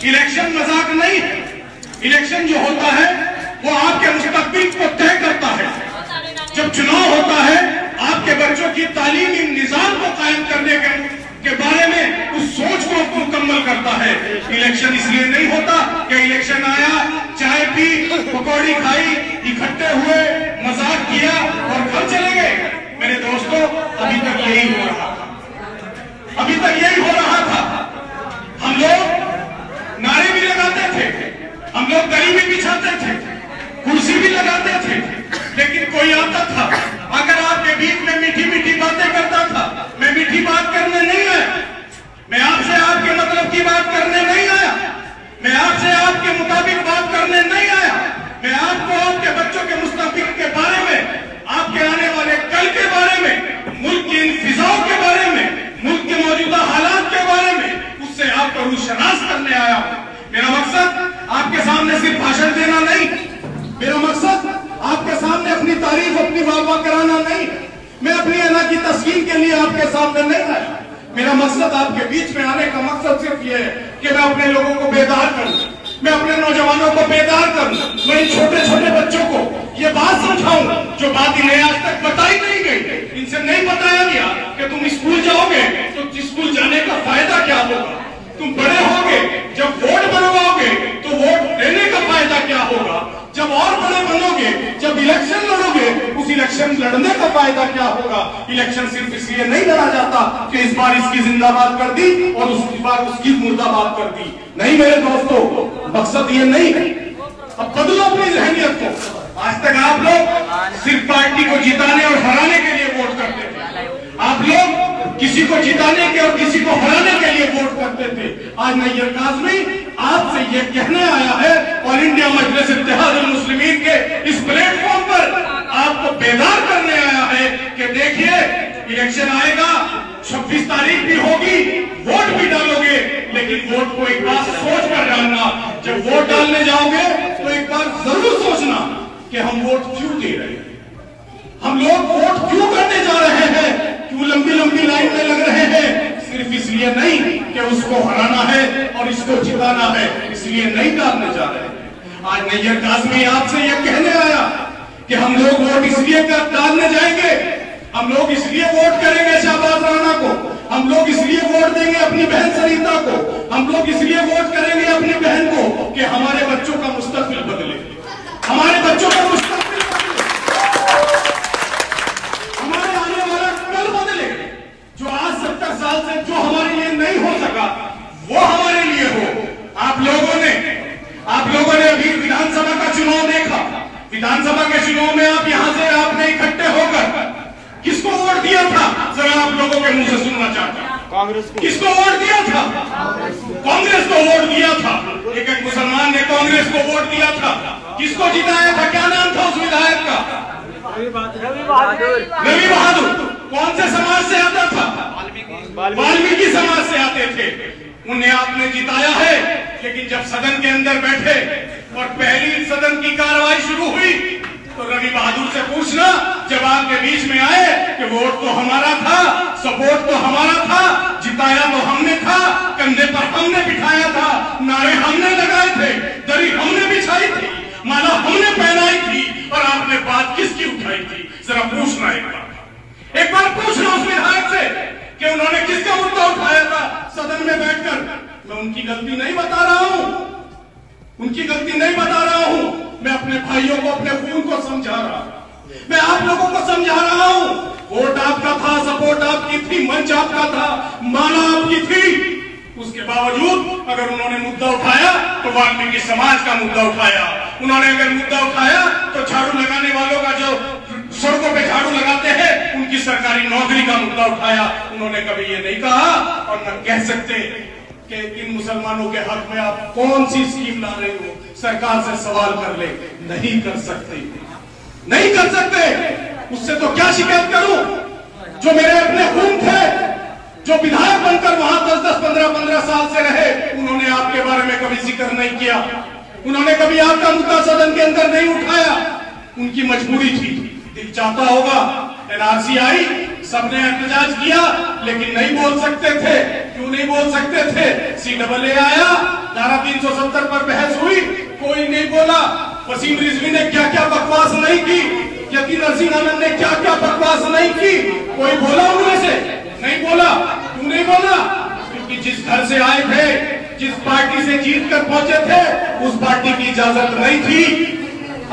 Election मजाक नहीं है। इलेक्शन जो होता है वो आपके मुस्तकबिल को तय करता है। जब चुनाव होता है आपके बच्चों की तालीमी निजाम को कायम करने के बारे में उस सोच को मुकम्मल करता है। इलेक्शन इसलिए नहीं होता कि इलेक्शन आया, चाय पी, पकौड़ी खाई, इकट्ठे हुए, मजाक किया और घर चले गए। मेरे दोस्तों, अभी तक यही हो रहा था, अभी तक यही हो रहा था। हम लोग नारे भी लगाते थे, हम लोग दरी भी बिछाते थे, कुर्सी भी लगाते थे, लेकिन कोई आता था अगर आपके बीच में मीठी मीठी बातें करता था। मैं मीठी बात करने नहीं आया, मैं आपसे आपके मतलब की बात करने नहीं आया, मैं आपसे आपके मुताबिक बात करने नहीं आया। मैं आपको आपके बच्चों के मुस्तकबिल के बारे में, आपके आने वाले कल के बारे में, मुल्क की इन फिजाओं के बारे में, मुल्क के मौजूदा हालात के बारे में उससे आपको रूशनास करने आया। मेरा मकसद आपके सामने सिर्फ भाषण देना नहीं, मेरा मकसद आपके सामने अपनी तारीफ, अपनी वाह कराना नहीं, मैं अपनी अना की तस्वीर के लिए आपके सामने नहीं आया। मेरा मकसद आपके बीच में आने का मकसद सिर्फ ये है कि मैं अपने लोगों को बेदार करूं, मैं अपने नौजवानों को बेदार करूं, मैं इन छोटे छोटे बच्चों को ये बात समझाऊं जो बात इन्हें आज तक बताई नहीं गई। इनसे नहीं बताया गया कि तुम स्कूल जाओगे तो स्कूल जाने का फायदा क्या होगा, तुम बड़े होगे जब वोट बनवाओगे तो वोट देने का फायदा क्या होगा, जब और बड़े बनोगे, जब इलेक्शन लड़ोगे उस इलेक्शन लड़ने का फायदा क्या होगा। इलेक्शन सिर्फ इसलिए नहीं लड़ा जाता कि इस बार इसकी जिंदाबाद कर दी और उस बार उसकी मुर्दाबाद कर दी। नहीं मेरे दोस्तों, मकसद ये नहीं। अब बदलो अपनी जहनियत को। आज तक आप लोग सिर्फ पार्टी को जिताने और हराने के लिए वोट करते थे, आप लोग किसी को जिताने के और किसी को हराने के लिए वोट करते थे। आज नैयर काज़मी आपसे ये कहने आया है और इंडिया मजलिस इत्तेहादुल मुस्लिमीन के इस प्लेटफॉर्म पर आपको बेदार करने आया है कि देखिए इलेक्शन आएगा, 26 तारीख भी होगी, वोट भी डालोगे, लेकिन वोट को एक बार सोच कर डालना। जब वोट डालने जाओगे तो एक बार जरूर सोचना कि हम वोट क्यों दे रहे हैं, हम लोग वोट क्यों करने जा रहे हैं, क्यों लंबी लंबी लाइन में लग रहे हैं। सिर्फ इसलिए नहीं कि उसको हराना है और इसको जिताना है, इसलिए नहीं डालने जा रहे हैं। आज नैयर काज़मी आपसे यह कहने आया कि हम लोग वोट इसलिए डालने जाएंगे, हम लोग इसलिए वोट करेंगे शहबाज राणा को, हम लोग इसलिए वोट देंगे अपनी बहन सरिता को, हम लोग इसलिए वोट करेंगे अपनी बहन को कि हमारे बच्चों का मुस्तकबिल बदले, हमारे बच्चों का मुस्तकबिल बदले, हमारे आने वाला कल बदले। जो आज 70 साल से जो हमारे लिए नहीं हो सका वो हमारे लिए हो। आप लोगों ने अभी विधानसभा का चुनाव देखा। विधानसभा के चुनाव में आप यहां से आपने इकट्ठे होकर किसको वोट दिया था, जरा आप लोगों के मुंह से सुनना चाहता हूं। कांग्रेस को। किसको वोट दिया था? कांग्रेस को वोट दिया था। एक मुसलमान ने कांग्रेस को वोट दिया था। किसको जिताया था? क्या नाम था उस विधायक का? रवि बहादुर। कौन से समाज से आता था? वाल्मीकि समाज से आते थे। उन्हें आपने जिताया है, लेकिन जब सदन के अंदर बैठे और पहली सदन की कार्रवाई शुरू हुई तो रवि बहादुर से पूछना, जब आपके बीच में आए कि वोट तो हमारा था, सपोर्ट तो हमारा था, जिताया तो हमने था, कंधे पर हमने बिठाया था, नारे हमने लगाए थे, दरी हमने बिछाई थी, माला हमने पहनाई थी, और आपने बात किसकी उठाई थी? जरा पूछना एक बार पूछना उस विधायक से कि उन्होंने किसका मुद्दा उठाया था सदन में बैठकर। मैं उनकी गलती नहीं बता रहा हूं, उनकी गलती नहीं बता रहा हूं, मैं अपने भाइयों को, अपने खून को समझा रहा हूं, मैं आप लोगों को समझा रहा हूं। वोट आपका था, सपोर्ट आपकी थी, मंच आपका था, माला आपकी थी, उसके बावजूद अगर उन्होंने मुद्दा उठाया तो वाल्मीकि समाज का मुद्दा उठाया। उन्होंने अगर मुद्दा उठाया तो झाड़ू लगाने वालों का, जो सड़कों पे झाड़ू लगाते हैं, उनकी सरकारी नौकरी का मुद्दा उठाया। उन्होंने कभी ये नहीं कहा और न कह सकते कि इन मुसलमानों के हक में आप कौन सी स्कीम ला रहे हो, सरकार से सवाल कर ले। नहीं कर सकते, नहीं कर सकते। उससे तो क्या शिकायत करूं? जो मेरे अपने खून थे, जो विधायक बनकर वहां 10-10, 15-15 साल से रहे, उन्होंने आपके बारे में कभी जिक्र नहीं किया, उन्होंने कभी आपका मुद्दा सदन के अंदर नहीं उठाया। उनकी मजबूरी थी, दिल चाहता होगा एनआरसी आई, सबने एहतजाज किया, लेकिन नहीं बोल सकते थे। क्यों नहीं बोल सकते थे? CAA आया, धारा 370 पर बहस हुई, कोई नहीं बोला। वसीम रिजवी ने क्या क्या बकवास नहीं की, यकीन नसीर आनंद ने क्या क्या बकवास नहीं की, कोई बोला उनमें से? नहीं बोला। क्यों नहीं बोला? क्योंकि जिस घर से आए थे, जिस पार्टी से जीत कर पहुंचे थे, उस पार्टी की इजाजत नहीं थी।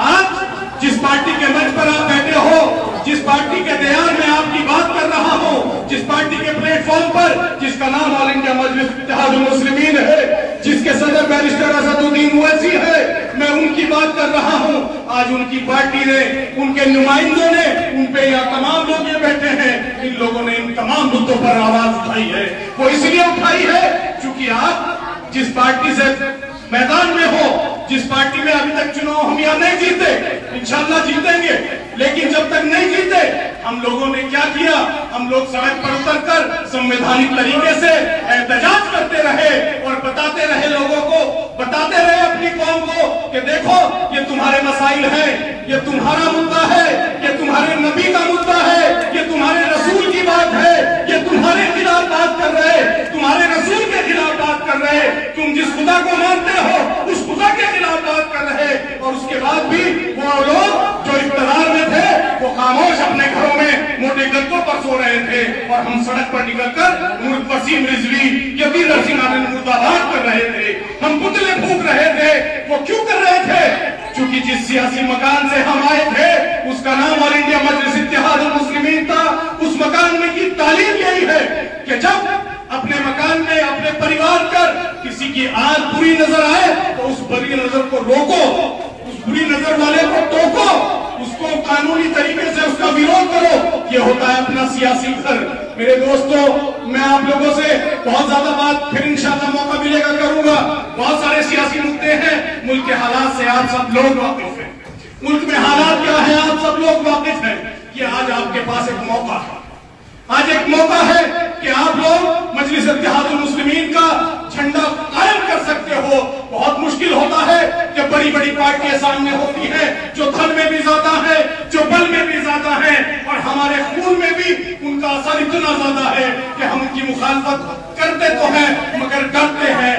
आज जिस पार्टी के मंच पर आप बैठे हो, जिस पार्टी के दयार में आपकी बात कर रहा हूं, जिस पार्टी के प्लेटफॉर्म पर, जिसका नाम ऑल इंडिया मजलिस इत्तेहादुल मुस्लिमीन है, जिसके सदर बैरिस्टर असदुद्दीन ओवैसी है, मैं उनकी बात कर रहा हूं। आज उनकी पार्टी ने, उनके नुमाइंदों ने, उन पे यहाँ तमाम लोग ये बैठे हैं, इन लोगों ने इन तमाम मुद्दों पर आवाज उठाई है। वो इसलिए उठाई है क्योंकि आप जिस पार्टी से मैदान में हो, जिस पार्टी में अभी तक चुनाव हम यहाँ नहीं जीते, इंशाल्लाह जीतेंगे, लेकिन जब तक नहीं जीते, हम लोगों ने क्या किया? हम लोग सड़क पर उतर कर संवैधानिक तरीके से एहतजाज करते रहे और बताते रहे लोगों को, बताते रहे अपनी कौम को कि देखो ये तुम्हारे मसाइल हैं, ये तुम्हारा मुद्दा है, ये तुम्हारे नबी का मुद्दा है, ये तुम्हारे रसूल की बात है, ये तुम्हारे खिलाफ बात कर रहे, तुम्हारे रसूल के खिलाफ बात कर रहे, तुम जिस खुदा को मानते हो उस खुदा के खिलाफ बात कर रहे। और उसके बाद भी वो लोग जो इख्तियार में थे वो खामोश अपने घरों में मोटे गद्दों पर सो रहे थे और हम सड़क पर निकलकर वसीम रिजवी, यकीन नसीर आनंद मुर्दाबाद कर रहे थे, हम पुतले फूंक रहे थे। वो क्यों कर रहे थे? क्योंकि जिस सियासी मकान से हम आए थे उसका नाम ऑल इंडिया मजलिस इत्तेहादुल मुस्लिमीन था। उस मकान में की तालीम यही है कि जब अपने मकान में, अपने परिवार कर किसी की आंख बुरी नजर आए तो उस बुरी नजर को रोको, उस बुरी नजर वाले को टोको, उसको कानूनी तरीके से उसका विरोध करो। ये होता है अपना सियासी घर। मेरे दोस्तों, मैं आप लोगों से बहुत ज्यादा बात फिर इंशाल्लाह मौका मिलेगा करूंगा। बहुत सारे सियासी मुद्दे हैं, मुल्क के हालात से आप सब लोग वाकिफ हैं। मुल्क में हालात क्या है आप सब लोग वाकिफ हैं। कि आज आपके पास एक मौका है, आज एक मौका है कि आप लोग मजलिस इत्तेहादुल मुस्लिमीन का झंडा कायम कर सकते हो। बहुत मुश्किल होता है कि बड़ी बड़ी पार्टियां सामने होती हैं जो धन में भी ज्यादा है, जो बल में भी ज्यादा है, और हमारे खून में भी उनका असर इतना ज्यादा है कि हम उनकी मुखालफत करते तो हैं मगर डरते हैं,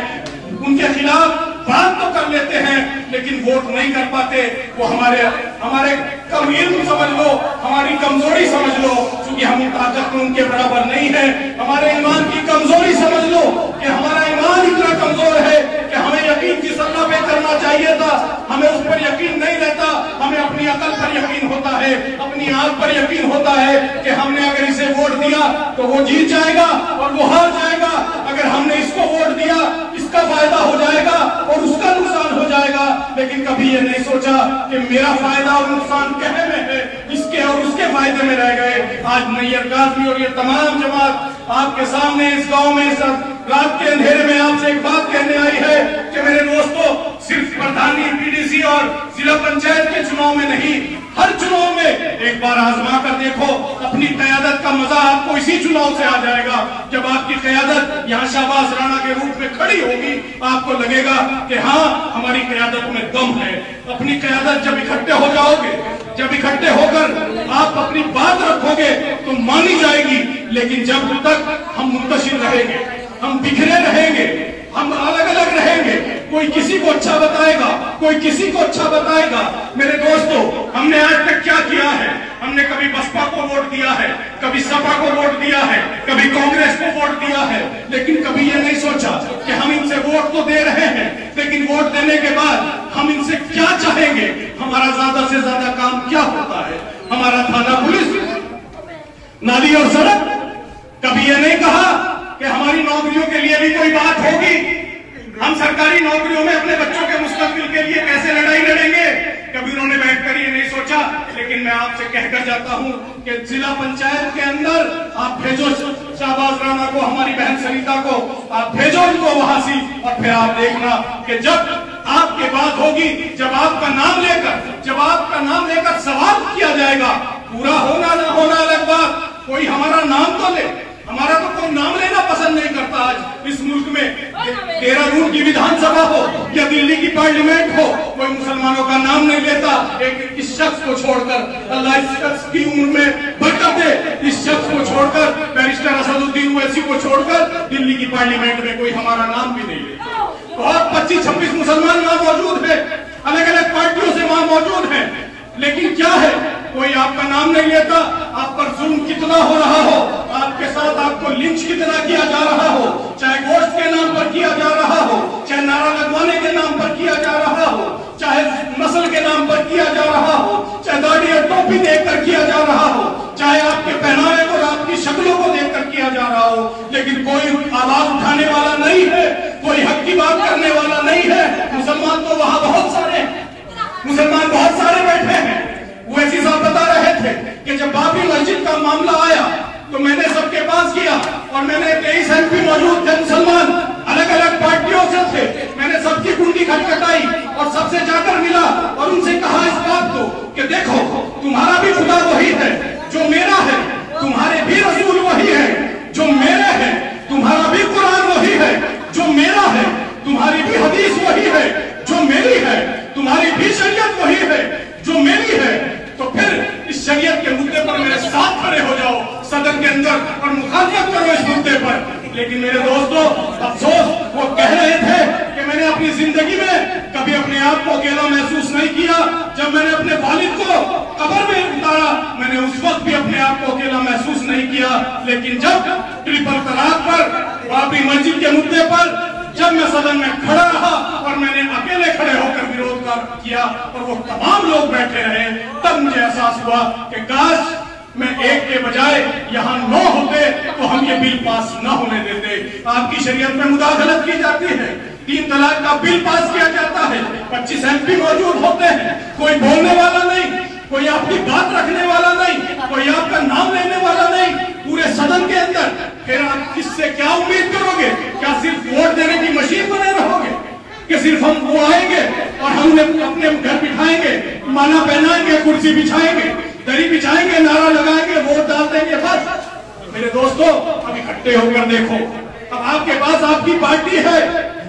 उनके खिलाफ बात तो कर लेते हैं लेकिन वोट नहीं कर पाते। वो हमारे कम इल्म समझ लो, हमारी कमजोरी समझ लो, क्योंकि हम ताकत में उनके बराबर नहीं है। हमारे ईमान की कमजोरी समझ लो कि हमारा ईमान इतना कमजोर है कि हमें यकीन जिस अल्लाह पे करना चाहिए था हमें उस पर यकीन नहीं रहता। हमें अपनी अकल पर यकीन होता है, अपनी आंख पर यकीन होता है कि हमने अगर इसे वोट दिया तो वो जीत जाएगा और वो हार जाएगा, अगर हमने इसको वोट दिया इसका फायदा हो जाएगा और उसका नुकसान हो जाएगा। लेकिन कभी ये नहीं सोचा कि मेरा फायदा और नुकसान कहने में है, इसके और उसके फायदे में रह गए। आज नैयर काज़मी और ये तमाम जमात आपके सामने इस गांव में इस रात के अंधेरे में आपसे एक बात कहने आई है कि मेरे दोस्तों, सिर्फ प्रधानी, पीडीसी और जिला पंचायत के चुनाव में नहीं, हर चुनाव में एक बार आजमा कर देखो। अपनी क़यादत का मजा आपको इसी चुनाव से आ जाएगा। जब आपकी क़यादत यहाँ शाहबाज राणा के रूप में खड़ी होगी, आपको लगेगा कि हाँ, हमारी क़यादत में दम है। अपनी क़यादत जब इकट्ठे हो जाओगे, जब इकट्ठे होकर आप अपनी बात रखोगे तो मानी जाएगी। लेकिन जब तक हम मुंतशिर रहेंगे, हम बिखरे रहेंगे, हम अलग अलग रहेंगे, कोई किसी को अच्छा बताएगा, कोई किसी को अच्छा बताएगा। मेरे दोस्तों, हमने आज तक क्या किया है? हमने कभी बसपा को वोट दिया है, कभी सपा को वोट दिया है, कभी कांग्रेस को वोट दिया है, लेकिन कभी ये नहीं सोचा कि हम इनसे वोट तो दे रहे हैं, लेकिन वोट देने के बाद हम इनसे क्या चाहेंगे, हमारा ज्यादा से ज्यादा काम क्या होता है, हमारा थाना, पुलिस, नाली और सड़क। कभी ये नहीं कहा कि हमारी नौकरियों के लिए भी कोई बात होगी, हम सरकारी नौकरियों में अपने बच्चों के मुस्तकबिल के लिए कैसे लड़ाई लड़ेंगे। कभी उन्होंने बैठकर ये नहीं सोचा। लेकिन मैं आपसे कहकर जाता हूं कि जिला पंचायत के अंदर आप भेजो शाहबाज राणा को, हमारी बहन सरिता को, आप भेजो उनको वहां से, और फिर आप देखना कि जब आपके बात होगी, जब आपका नाम लेकर सवाल किया जाएगा, पूरा होना ना होना अलग बात, कोई हमारा नाम तो ले। हमारा तो कोई नाम लेना पसंद नहीं करता। आज इस मुल्क में देहरादून की विधानसभा हो या दिल्ली की पार्लियामेंट हो, कोई मुसलमानों का नाम नहीं लेता। एक इस शख्स को छोड़कर, अल्लाह इस शख्स की उम्र में बरकत दे, इस शख्स को छोड़कर, बैरिस्टर असदुद्दीन ओवैसी को छोड़कर दिल्ली की पार्लियामेंट में कोई हमारा नाम भी नहीं लेता। बहुत 25-26 मुसलमान वहां मौजूद है, अलग अलग पार्टियों से वहां मौजूद है, लेकिन क्या है, कोई आपका नाम नहीं लेता। आप पर जुल्म कितना हो रहा हो, आपके साथ आपको लिंच कितना किया जा रहा हो, चाहे गोश्त के नाम पर किया जा रहा हो, चाहे नारा लगवाने के नाम पर किया जा रहा हो, चाहे नस्ल के नाम पर किया जा रहा हो, चाहे दाढ़ी और टोपी देखकर किया जा रहा हो, चाहे आपके पहनावे और आपकी शक्लों को देखकर किया जा रहा हो, लेकिन कोई आवाज उठाने वाला नहीं है, कोई हक की बात करने वाला नहीं है। मुसलमान तो वहां बहुत सारे, मुसलमान बहुत सारे बैठे हैं। वैसी साहब बता रहे थे कि जब बाबरी मस्जिद का मामला आया तो मैंने सबके पास किया और मैंने 23 MP मौजूद थे, मुसलमान अलग अलग पार्टियों से थे, मैंने सबकी कुंडी खटखटाई और सबसे जाकर मिला और उनसे कहा इस बात को कि देखो तुम्हारा भी खुदा वही है जो मेरा है, तुम्हारे भी रसूल वही है जो मेरे हैं, तुम्हारा भी कुरान वही है जो मेरा है, तुम्हारी भी हदीस वही है जो मेरी है, तुम्हारी भी शरीयत वही है जो मेरी है। तो फिर इस शरीयत के मुद्दे पर मेरे साथ खड़े हो जाओ सदन के अंदर और मुखालफत करो इस मुद्दे पर। लेकिन मेरे दोस्तों अफसोस, वो कह रहे थे कि मैंने अपनी जिंदगी में कभी अपने आप को अकेला महसूस नहीं किया। जब मैंने अपने वालिद को कब्र में उतारा मैंने उस वक्त भी अपने आप को अकेला महसूस नहीं किया, लेकिन जब ट्रिपल तलाक पर, बाबरी मस्जिद के मुद्दे पर जब मैं सदन में खड़ा रहा और मैंने अकेले खड़े होकर विरोध किया और वो तमाम लोग बैठे रहे, तब मुझे एहसास हुआ कि काश मैं एक के बजाय यहाँ 9 होते तो हम ये बिल पास न होने देते। आपकी शरीयत में मुदाखलत की जाती है, 3 तलाक का बिल पास किया जाता है, 25 MP मौजूद होते हैं, कोई बोलने वाला नहीं, कोई आपकी बात रखने वाला नहीं, कोई आपका नाम लेने वाला नहीं, पूरे सदन के अंदर। फिर आप किससे क्या उम्मीद करोगे? क्या सिर्फ वोट देने की मशीन बने रहोगे कि सिर्फ हम वो आएंगे और हम अपने घर बिठाएंगे, माला पहनाएंगे, कुर्सी बिछाएंगे, दरी बिछाएंगे, नारा लगाएंगे, वोट डाल देंगे बस? मेरे दोस्तों अब इकट्ठे होकर देखो, अब आपके पास आपकी पार्टी है,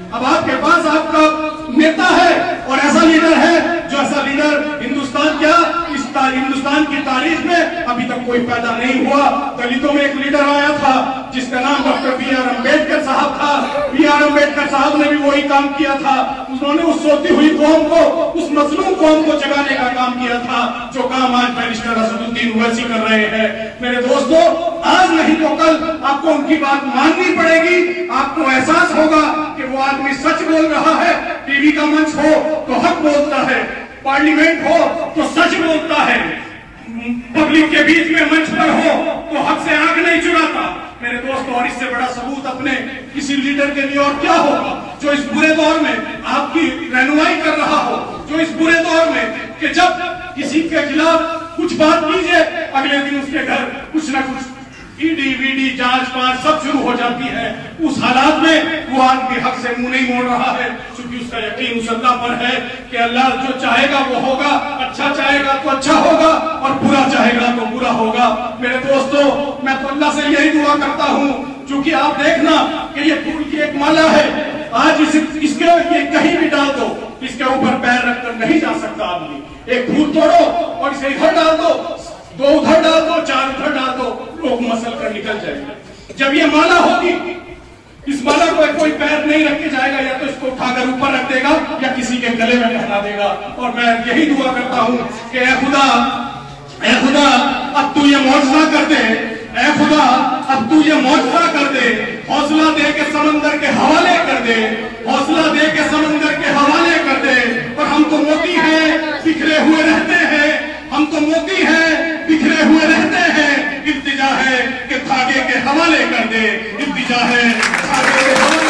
अब आपके पास आपका नेता है और ऐसा लीडर है जो ऐसा लीडर हिंदुस्तान की तारीख में अभी तक कोई पैदा नहीं हुआ। दलितों में एक लीडर आया था जिसका नाम डॉक्टर B.R. अम्बेडकर साहब था। B.R. अम्बेडकर साहब ने भी वही काम किया था, उन्होंने उस सोती हुई कौम को, उस मजलूम कौम को जगाने का काम किया था, जो काम आज बैरिस्टर असदुद्दीन ओवैसी कर रहे हैं। मेरे दोस्तों आज नहीं तो कल आपको उनकी बात माननी पड़ेगी। आपको एहसास होगा कि वो आदमी सच बोल रहा है। टीवी का मंच हो तो हक बोलता है, पार्लियामेंट हो तो सच बोलता है, पब्लिक के बीच में मंच पर हो तो हक से आंख नहीं चुराता। मेरे दोस्तों और इससे बड़ा सबूत अपने किसी लीडर के लिए और क्या होगा जो इस बुरे दौर में आपकी रहनुमाई कर रहा हो, जो इस बुरे दौर में कि जब किसी के खिलाफ कुछ बात कीजिए अगले दिन उसके घर कुछ ना कुछ ईडी वीडी जांच पांच सब शुरू हो जाती है। उस हालात में वो आदमी हक से मुंह नहीं मोड़ रहा है, क्योंकि उसका यकीन उस अल्लाह पर है कि अल्लाह जो चाहेगा वो होगा, अच्छा चाहेगा तो अच्छा होगा और बुरा चाहेगा तो बुरा होगा। मेरे दोस्तों मैं तो अल्लाह से यही दुआ करता हूँ, क्योंकि आप देखना कि ये फूल की एक माला है, आज इसके ये कहीं भी डाल दो, इसके ऊपर पैर रखकर नहीं जा सकता आदमी। एक फूल तोड़ो और इसे इधर डाल दो, 2 उधर डाल दो, 4 उधर डाल दो, लोग मसल कर निकल जाएंगे। जब ये माला होगी, इस माला को कोई पैर नहीं रख के जाएगा, या तो इसको उठाकर ऊपर रख देगा या किसी के गले में पहना देगा। और मैं यही दुआ करता हूँ कि ऐ खुदा अब तू ये मौजज़ा कर दे, ऐ खुदा अब तू ये मौजज़ा कर दे, हौसला दे के समंदर के हवाले कर दे, हौसला दे के समंदर के हवाले कर दे। और हम तो मोती हैं, बिखरे हुए रहते हैं, हम तो मोती हैं, बिखरे हुए रहते हैं। इल्तिजा है कि धागे के हवाले कर दे, इल्तिजा है धागे के हवाले।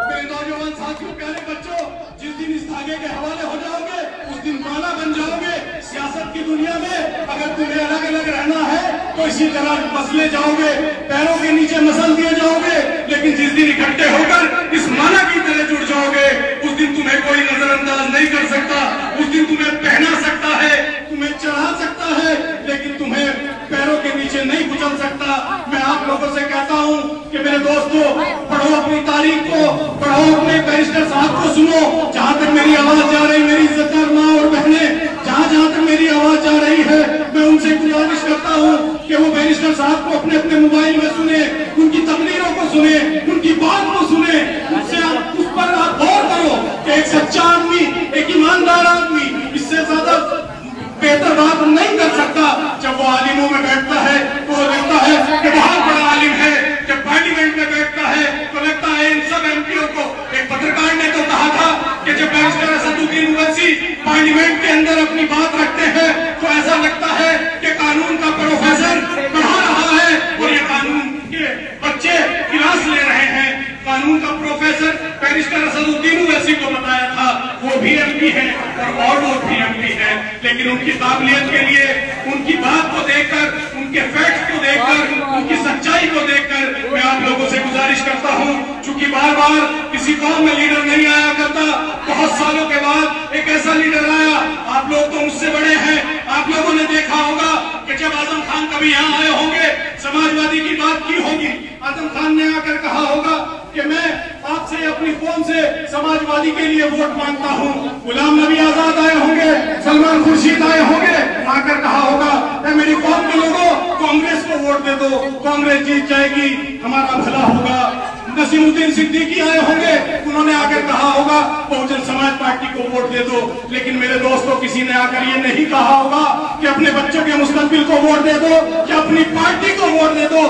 मेरे नौजवान साथियों, प्यारे बच्चों, जिस दिन इस धागे के हवाले हो जाओगे उस दिन माला बन जाओगे। सियासत की दुनिया में अगर तुम्हें अलग अलग रहना है तो इसी तरह मसले जाओगे, पैरों के नीचे मसल दिए जाओगे, लेकिन जिस दिन इकट्ठे होकर इस माला की तरह जुड़ जाओगे उस दिन तुम्हें कोई नजरअंदाज नहीं कर सकता। उस दिन तुम्हें पहना सकता है, तुम्हें चढ़ा सकता है, लेकिन तुम्हें पैरों के नीचे नहीं कुचल सकता। मैं आप लोगों से कहता हूं कि मेरे दोस्तों, पढ़ो अपनी तारीख को, पढ़ो अपने बैरिस्टर साहब को सुनो। जहां तक मेरी आवाज जा रही, मेरी इज्जतदार माँ और बहनें, जहां तक मेरी आवाज जा रही है, मैं उनसे गुजारिश करता हूं कि वो बैरिस्टर साहब को अपने अपने मोबाइल में सुने, उनकी तकरीरों को सुने, उनकी बात को सुने, उस पर आप गौर करो कि एक सच्चा आदमी, एक ईमानदार आदमी इससे ज्यादा बेहतर बात नहीं कर सकता। जब वो आलिमों में बैठता है तो लगता है कि बहुत बड़ा आलिम है, जब पार्लियामेंट में बैठता है तो लगता है इन सब एमपीओ को। एक पत्रकार ने तो कहा था कि जब बैरिस्टर असदुद्दीन ओवैसी पार्लियामेंट के अंदर अपनी बात रखते हैं तो ऐसा लगता है कि कानून का प्रोफेसर पढ़ा रहा है और ये कानून के बच्चे क्लास ले रहे हैं। कानून का प्रोफेसर बैरिस्टर असदुद्दीन ओवैसी को बताया था, वो भी एमपी है और लोग भी एमपी है, लेकिन उनकी काबिलियत के लिए, उनकी बात को देखकर, उनके फैक्ट्स को देखकर, उनकी सच्चाई को देखकर मैं आप लोगों से गुजारिश करता हूं, चूंकि बार बार किसी कौम में लीडर नहीं आया करता, बहुत सालों के बाद एक ऐसा लीडर आया। आप लोग तो मुझसे बड़े हैं, आप लोगों ने देखा होगा कि जब आजम खान कभी यहाँ आए होंगे, समाजवादी की बात की होगी, आजम खान ने आकर कहा होगा कि मैं आपसे, अपनी कौम से समाजवादी के लिए वोट मांगता हूं। गुलाम नबी आजाद आए होंगे, सलमान खुर्शीद आए होंगे, आकर कहा होगा मेरी कौम के लोगों कांग्रेस को वोट दे दो, कांग्रेस जीत जाएगी, हमारा भला होगा। नसीमुद्दीन सिद्दीकी आए होंगे, उन्होंने आकर कहा होगा बहुजन समाज पार्टी को वोट दे दो। लेकिन मेरे दोस्तों, किसी ने आकर ये नहीं कहा होगा कि अपने बच्चों के मुस्तकबिल को वोट दे दो, कि अपनी पार्टी को वोट दे दो।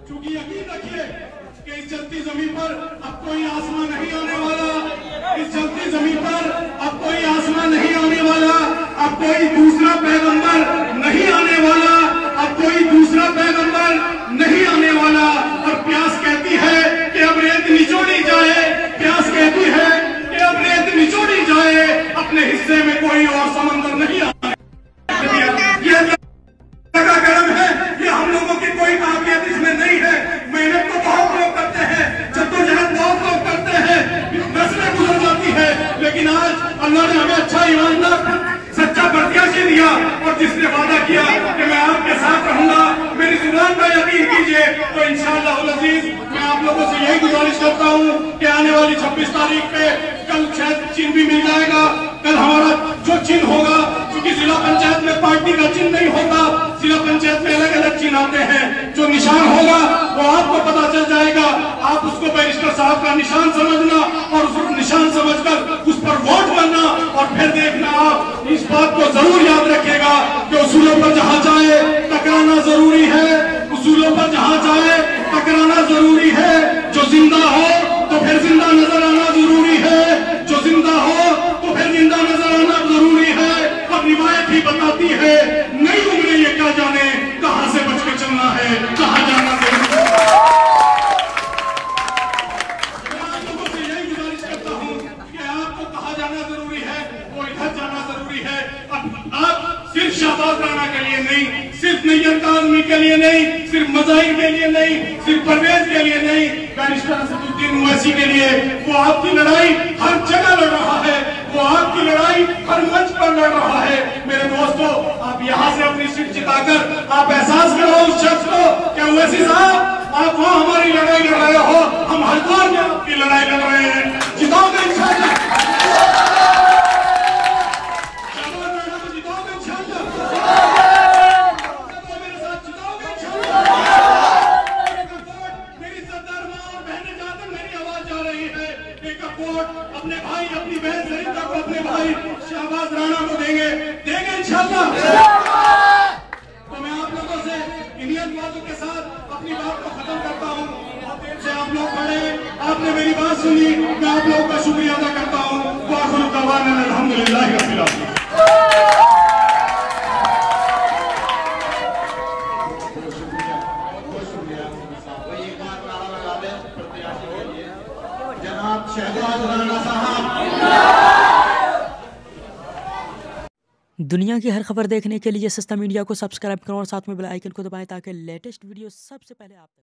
चूंकि यकीन रखिए कि इस जलती जमीन पर अब कोई आसमान नहीं आने वाला, इस जलती जमीन पर अब कोई आसमान नहीं आने वाला, अब कोई दूसरा पैगंबर नहीं आने वाला, अब कोई दूसरा पैगंबर नहीं आने वाला। और प्यास कहती है कि अब रेत निचोड़ी जाए, प्यास कहती है कि अब रेत निचोड़ी जाए, अपने हिस्से में कोई और समंदर नहीं आने। लगा गर्म है, ये हम लोगों की कोई काबिलियत इसमें नहीं है। मेहनत तो बहुत लोग करते हैं, जद्दोजहद बहुत लोग करते हैं, नस्लें गुजर जाती है, लेकिन आज अल्लाह ने हमें अच्छा ईमानदार सच्चा प्रत्याशी दिया और जिसने वादा किया कि मैं आपके साथ रहूंगा, मेरी जुबान पर यकीन कीजिए, तो इंशाअल्लाह उल अजीज मैं आप लोगों से यही गुजारिश करता हूँ कि आने वाली 26 तारीख पे, कल शायद चिन्ह भी मिल जाएगा, कल हमारा जो चिन्ह होगा, क्योंकि जिला पंचायत में पार्टी का चिन्ह नहीं होता, जिला पंचायत में अलग अलग चिन्ह आते हैं, जो निशान होगा वो आपको पता चल जाएगा। आप उसको बैरिस्टर साहब का निशान समझना और उस निशान समझकर उस पर वोट करना, और फिर देखना आप इस बात को जरूर याद रखिएगा कि उसूलों पर जहां जाए टकराना जरूरी है, उसूलों पर जहां जाए टकराना जरूरी है। जो जिंदा हो तो फिर जिंदा नजर आना जरूरी है, जो जिंदा हो तो फिर जिंदा नजर आना जरूरी है। और रिवायत ही बताती है, नई उम्र ये क्या जाने कहां से बच के चलना है, कहां जाना जरूरी है। मैं आप लोगों से यही गुजारिश करता हूं कि आपको कहां जाना जरूरी है, वो इधर जाना जरूरी है। अब आप सिर्फ शहबाज राणा के लिए नहीं, सिर्फ नैय्यर आदमी के लिए नहीं, सिर्फ मज़ाहिर के लिए नहीं, सिर्फ परवेज के लिए नहीं, बैरिस्टर असदुद्दीन ओवैसी के लिए, वो आपकी लड़ाई हर जगह लड़ रहा है, वो आपकी लड़ाई हर मंच पर लड़ रहा है। मेरे दोस्तों, आप यहाँ से अपनी सीट जिताकर आप एहसास करो उस शख्स को कि ओवैसी साहब आप वहाँ हमारी लड़ाई लड़ रहे हो, हम हरिद्वार में आपकी लड़ाई लड़ रहे हैं, जिताओगे इंशाअल्लाह। अपने भाई, अपनी बहन सरिता को, अपने भाई शहबाज राणा को देंगे इंशाअल्लाह। तो मैं आप लोगों से इन्हीं बातों के साथ अपनी बात को खत्म करता हूँ। बहुत देर से आप लोग खड़े, आपने मेरी बात सुनी, मैं आप लोगों का शुक्रिया अदा करता हूँ। वाखिर दअवाना अल्हम्दुलिल्लाहि रब्बिल आलमीन। शहबाज राणा साहब। दुनिया की हर खबर देखने के लिए सस्ता मीडिया को सब्सक्राइब करो और साथ में बेल आइकन को दबाएं ताकि लेटेस्ट वीडियो सबसे पहले आप तक